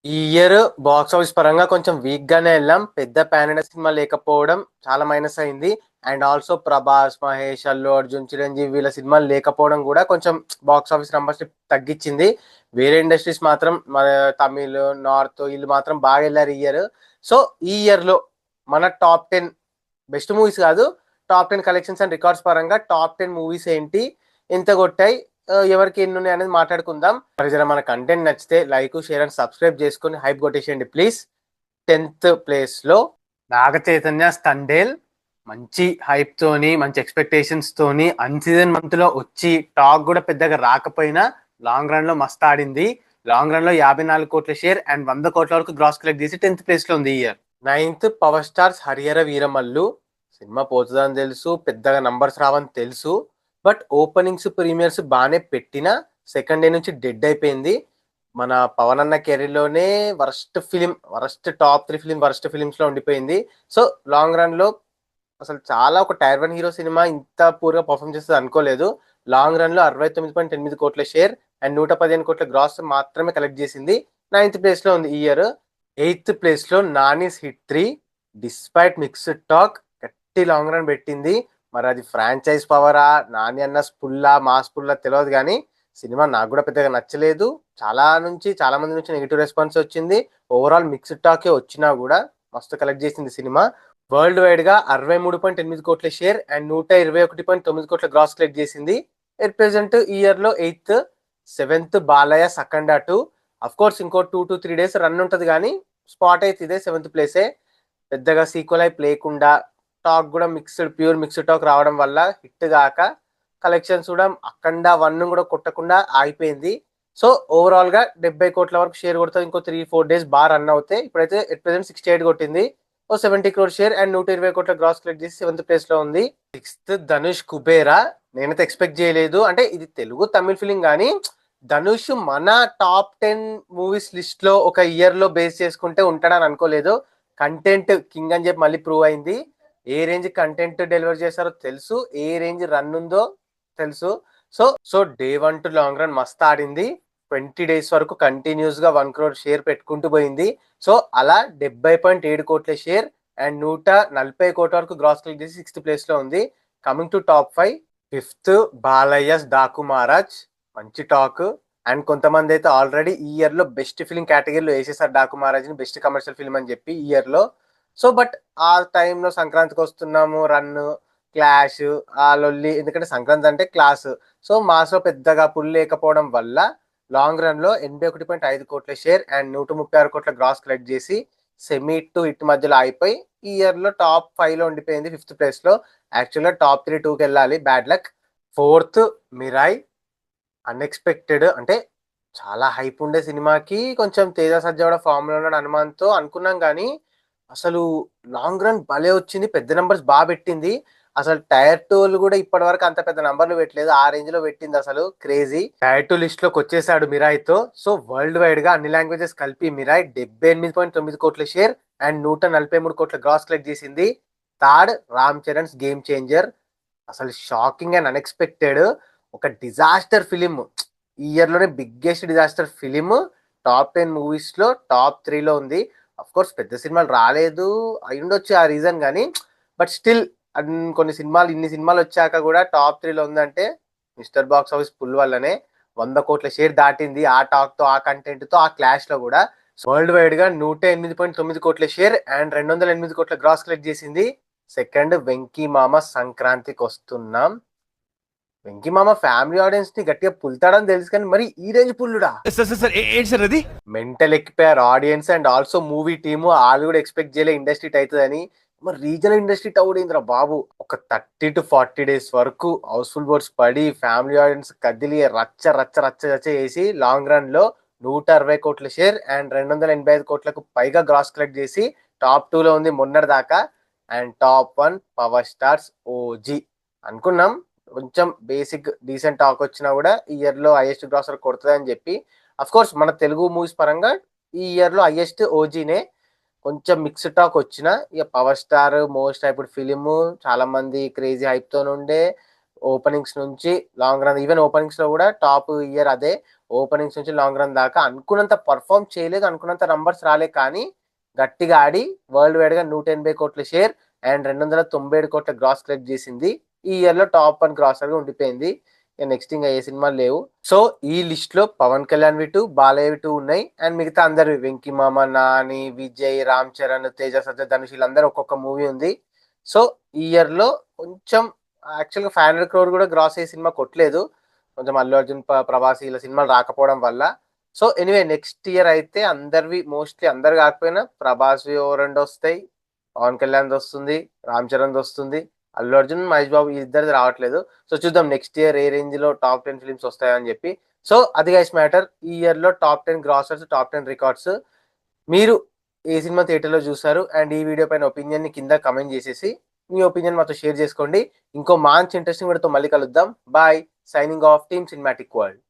ఈ year box office పరంగా కొంచెం వీక్ గానే వెళ్ళాం. పెద్ద పాన్ ఇండియా సినిమా లేకపోవడం చాలా మైనస్ అయింది. అండ్ ఆల్సో ప్రభాస్, మహేష్, అల్లు అర్జున్, చిరంజీవి వీళ్ళ సినిమాలు లేకపోవడం కూడా కొంచెం బాక్స్ ఆఫీస్ నంబర్స్ తగ్గించింది. వేరే ఇండస్ట్రీస్ మాత్రం మన తమిళ్, నార్త్ వీళ్ళు మాత్రం బాగా వెళ్ళారు ఈ ఇయర్. సో ఈ ఇయర్ లో మన టాప్ 10 బెస్ట్ మూవీస్ కాదు, టాప్ 10 కలెక్షన్స్ అండ్ రికార్డ్స్ పరంగా టాప్ 10 మూవీస్ ఏంటి, ఎంత కొట్టాయి, ఎవరికి ఎన్ని ఉన్నాయి అనేది మాట్లాడుకుందాం. మరి జర మన కంటెంట్ నచ్చితే లైక్, షేర్ అండ్ సబ్స్క్రైబ్ చేసుకొని హైప్ కొట్టేసేయండి ప్లీజ్. 10th ప్లేస్ లో నాగ చైతన్య స్టండేల్. మంచి హైప్ తోని, మంచి ఎక్స్పెక్టేషన్స్ తోని అన్సీజన్ మంత్ లో వచ్చి టాక్ కూడా పెద్దగా రాకపోయినా లాంగ్ రన్ లో మస్త్ ఆడింది. లాంగ్ రన్ లో 54 కోట్ల షేర్ అండ్ 100 కోట్ల వరకు గ్రాస్ కలెక్ట్ చేసి 10th ప్లేస్ లో ఉంది ఈ year. Ninth power stars Harihara Veeramallu. Cinema పోతుందని తెలుసు, పెద్దగా నంబర్స్ రావని తెలుసు. బట్ ఓపెనింగ్స్, ప్రీమియర్స్ బాగానే పెట్టినా సెకండ్ డే నుంచి డెడ్ అయిపోయింది. మన పవన్ అన్న కెరీర్ లోనే worst film, worst top 3 film, worst films లో ఉండిపోయింది. సో లాంగ్ రన్ లో అసలు చాలా ఒక టైర్ 1 హీరో సినిమా ఇంత పూర్గా పర్ఫామ్ చేస్తుంది అనుకోలేదు. లాంగ్ రన్ లో 69.8 కోట్ల షేర్ అండ్ 115 కోట్ల గ్రాస్ మాత్రమే కలెక్ట్ చేసింది. 9th ప్లేస్ లో ఉంది ఈ ఇయర్. 8th ప్లేస్ లో Nani's hit 3. Despite mixed talk గట్టి లాంగ్ రన్ పెట్టింది. మరి అది ఫ్రాంచైజ్ పవరా, నాని అన్న స్పుల్లా, మాస్ స్పుల్లా తెలియదు కానీ సినిమా నాకు కూడా పెద్దగా నచ్చలేదు. చాలా మంది నుంచి నెగిటివ్ రెస్పాన్స్ వచ్చింది. ఓవరాల్ మిక్స్డ్ టాకే వచ్చినా కూడా మస్తు కలెక్ట్ చేసింది సినిమా. వరల్డ్ వైడ్ గా 63.8 కోట్ల షేర్ అండ్ 121.9 కోట్ల గ్రాస్ కలెక్ట్ చేసింది. ఎట్ ప్రెసెంట్ ఈ ఇయర్ లో 8th. 7th Balayya సకండా 2. Of course ఇంకో 2 to 3 days రన్ ఉంటది కానీ స్పాట్ అయితే ఇదే 7th ప్లేసే. పెద్దగా సీక్వెల్ అయిప్ లేకుండా టాక్ కూడా ప్యూర్ మిక్స్డ్ టాక్ రావడం వల్ల హిట్ గాక కలెక్షన్స్ కూడా అఖండ 1 కూడా కొట్టకుండా ఆగిపోయింది. సో ఓవరాల్ గా 70 కోట్ల వరకు షేర్ కొడుతుంది. ఇంకో 3-4 days బాగా రన్ అవుతాయి. ఇప్పుడైతే ఎట్ ప్రెసెంట్ 68 కొట్టింది. ఓ 70 crore షేర్ అండ్ 120 కోట్ల గ్రాస్ కలెక్ట్ చేసి 7th ప్లేస్ లో ఉంది. 6th ధనుష్ కుబేరా. నేనైతే ఎక్స్పెక్ట్ చేయలేదు, అంటే ఇది తెలుగు తమిళ ఫిలిం కానీ ధనుష్ మన టాప్ 10 మూవీస్ లిస్ట్ లో ఒక ఇయర్ లో బేస్ చేసుకుంటే ఉంటాడని అనుకోలేదు. కంటెంట్ కింగ్ అని చెప్పి మళ్ళీ ప్రూవ్ అయింది. ఏ రేంజ్ కంటెంట్ డెలివర్ చేస్తారో తెలుసు, ఏ రేంజ్ రన్ ఉందో తెలుసు. So so day 1 to long run మస్త్ ఆడింది. 20 days వరకు కంటిన్యూస్ గా 1 crore షేర్ పెట్టుకుంటూ పోయింది. సో అలా 70.7 కోట్ల షేర్ అండ్ 140 కోట్ల వరకు గ్రాస్ కలెక్ట్ చేసి 6th ప్లేస్ లో ఉంది. Coming to top 5. 5th Balayya's Daaku Maharaj. మంచి టాక్. అండ్ కొంతమంది అయితే ఆల్రెడీ ఈ ఇయర్ లో బెస్ట్ ఫిలిం కేటగిరీలో వేసేసారు డాకు మహారాజ్ ని, బెస్ట్ కమర్షియల్ ఫిల్మ్ అని చెప్పి ఈ ఇయర్ లో. సో బట్ ఆ టైంలో సంక్రాంతికి వస్తున్నాము, రన్, క్లాష్, ఆ లొల్లి, ఎందుకంటే సంక్రాంతి అంటే క్లాస్. సో మాస్ లో పెద్దగా పుల్ లేకపోవడం వల్ల లాంగ్ రన్ లో 81.5 కోట్ల షేర్ అండ్ 136 కోట్ల గ్రాస్ కలెక్ట్ చేసి సెమీ టు హిట్ మధ్యలో అయిపోయి ఈ ఇయర్ లో టాప్ 5 లో ఉండిపోయింది 5th ప్లేస్ లో. యాక్చువల్ గా టాప్ 3-2కి వెళ్ళాలి, bad luck. 4th Mirai. Unexpected, అంటే చాలా హైప్ ఉండే సినిమాకి కొంచెం తేజ సజ్జావడ ఫామ్ లో ఉన్నాడు అనుమానంతో అనుకున్నాం కానీ అసలు లాంగ్ రన్ భలే వచ్చింది. పెద్ద నంబర్స్ బాగా పెట్టింది. అసలు టైర్ 2 వాళ్ళు కూడా ఇప్పటి వరకు అంత పెద్ద నంబర్లు పెట్టలేదు, ఆ రేంజ్ లో పెట్టింది. అసలు క్రేజీ. టైర్ 2 లిస్ట్ లోకి వచ్చేసాడు మిరాయ్ తో. సో వరల్డ్ వైడ్ గా అన్ని లాంగ్వేజెస్ కలిపి మిరాయ్ 78.9 కోట్ల షేర్ అండ్ 143 కోట్ల గ్రాస్ కలెక్ట్ చేసింది. Third Ram Charan's game changer. అసలు షాకింగ్ అండ్ అన్ఎక్స్పెక్టెడ్. ఒక డిజాస్టర్ ఫిలిం, ఈ ఇయర్ లోనే biggest disaster film. Top 10 movies లో టాప్ 3 లో ఉంది. అఫ్ కోర్స్ పెద్ద సినిమాలు రాలేదు అయి ఉండొచ్చు ఆ రీజన్ కానీ, బట్ స్టిల్ కొన్ని సినిమాలు, ఇన్ని సినిమాలు వచ్చాక కూడా టాప్ 3 లో ఉందంటే మిస్టర్ బాక్స్ ఆఫీస్ పుల్ వల్లనే. 100 కోట్ల షేర్ దాటింది ఆ టాక్ తో, ఆ కంటెంట్ తో, ఆ క్లాష్ లో కూడా. వరల్డ్ వైడ్ గా 108.9 కోట్ల షేర్ అండ్ 208 కోట్ల గ్రాస్ కలెక్ట్ చేసింది. సెకండ్ వెంకీ మామ సంక్రాంతికి వస్తున్నాం. వెంకీ మామ ఫ్యామిలీ ఆడియన్స్ ని గట్టిగా పుల్తాడని తెలుసు కానీ మరి ఈ రేంజ్ పుల్లుడా, సార్ సార్ సార్ ఏంటి సార్ అది? మెంటల్ ఎక్కిపోయారు audience and also movie team. వాళ్ళు కూడా ఎక్స్పెక్ట్ చేయలే ఇండస్ట్రీ అవుతుందని. మరి రీజనల్ ఇండస్ట్రీ అవుడైందిరా బాబు. ఒక 30 to 40 days వరకు హౌస్ఫుల్ బోర్డ్స్ పడి ఫ్యామిలీ ఆడియన్స్ కదిలి రచ్చ రచ్చ రచ్చ రచ్చ చేసి లాంగ్ రన్ లో 160 కోట్ల షేర్ అండ్ 285 కోట్లకు పైగా గ్రాస్ కలెక్ట్ చేసి టాప్ 2 లో ఉంది మొన్నటి దాకా. And top 1 power stars OG. అనుకున్నాం కొంచెం బేసిక్ డీసెంట్ టాక్ వచ్చినా కూడా ఈ ఇయర్ లో హైయెస్ట్ గ్రాసర్ కొడుతుంది అని చెప్పి. అఫ్ కోర్స్ మన తెలుగు మూవీస్ పరంగా ఈ ఇయర్ లో హైయెస్ట్ ఓజీనే. కొంచెం మిక్స్డ్ టాక్ వచ్చిన ఇక power star most hyped film, చాలా మంది క్రేజీ హైప్ తో ఉండే. ఓపెనింగ్స్ నుంచి లాంగ్ రన్, ఈవెన్ ఓపెనింగ్స్ లో కూడా టాప్ ఇయర్ అదే. ఓపెనింగ్స్ నుంచి లాంగ్ రన్ దాకా అనుకున్నంత పర్ఫామ్ చేయలేదు, అనుకున్నంత నంబర్స్ రాలే, కానీ గట్టిగా ఆడి వరల్డ్ వైడ్ గా 180 కోట్ల షేర్ అండ్ 297 కోట్ల గ్రాస్ కలెక్ట్ చేసింది. ఈ ఇయర్ లో టాప్ 1 గ్రాసర్ గా ఉండిపోయింది. నెక్స్ట్ ఇంకా ఏ సినిమాలు లేవు. సో ఈ లిస్ట్ లో పవన్ కళ్యాణ్ వి 2, బాలయ్య 2 ఉన్నాయి. అండ్ మిగతా అందరు వెంకీ మామ, నాని, విజయ్, రామ్ చరణ్, తేజ సజ్జ, ధనుష్ వీళ్ళందరూ ఒక్కొక్క మూవీ ఉంది. సో ఈ ఇయర్ లో కొంచెం యాక్చువల్ గా 500 crore కూడా గ్రాస్ అయ్యే సినిమా కొట్టలేదు, కొంచెం అల్లు అర్జున్, ప్రభాస్ ఇలా సినిమాలు రాకపోవడం వల్ల. సో ఎనీవే నెక్స్ట్ ఇయర్ అయితే అందరివి మోస్ట్లీ, అందరు కాకపోయినా ప్రభాస్వి ఓ 2 వస్తాయి, పవన్ కళ్యాణ్ వస్తుంది, రామ్ చరణ్ వస్తుంది, అల్లు అర్జున్, మహేష్ బాబు ఇద్దరిది రావట్లేదు. సో చూద్దాం నెక్స్ట్ ఇయర్ ఏ రేంజ్ లో టాప్ 10 ఫిల్మ్స్ వస్తాయని చెప్పి. సో అది గైస్ మ్యాటర్, ఈ ఇయర్ లో టాప్ 10 గ్రాసర్స్, టాప్ 10 రికార్డ్స్. మీరు ఏ సినిమా థియేటర్ లో చూసారు అండ్ ఈ వీడియో పైన ఒపీనియన్ ని కింద కమెంట్ చేసేసి మీ ఒపీనియన్ మాతో షేర్ చేసుకోండి. ఇంకో మంచి ఇంట్రెస్టింగ్ వీడియోతో మళ్ళీ కలుద్దాం. Bye, signing off, team cinematic world.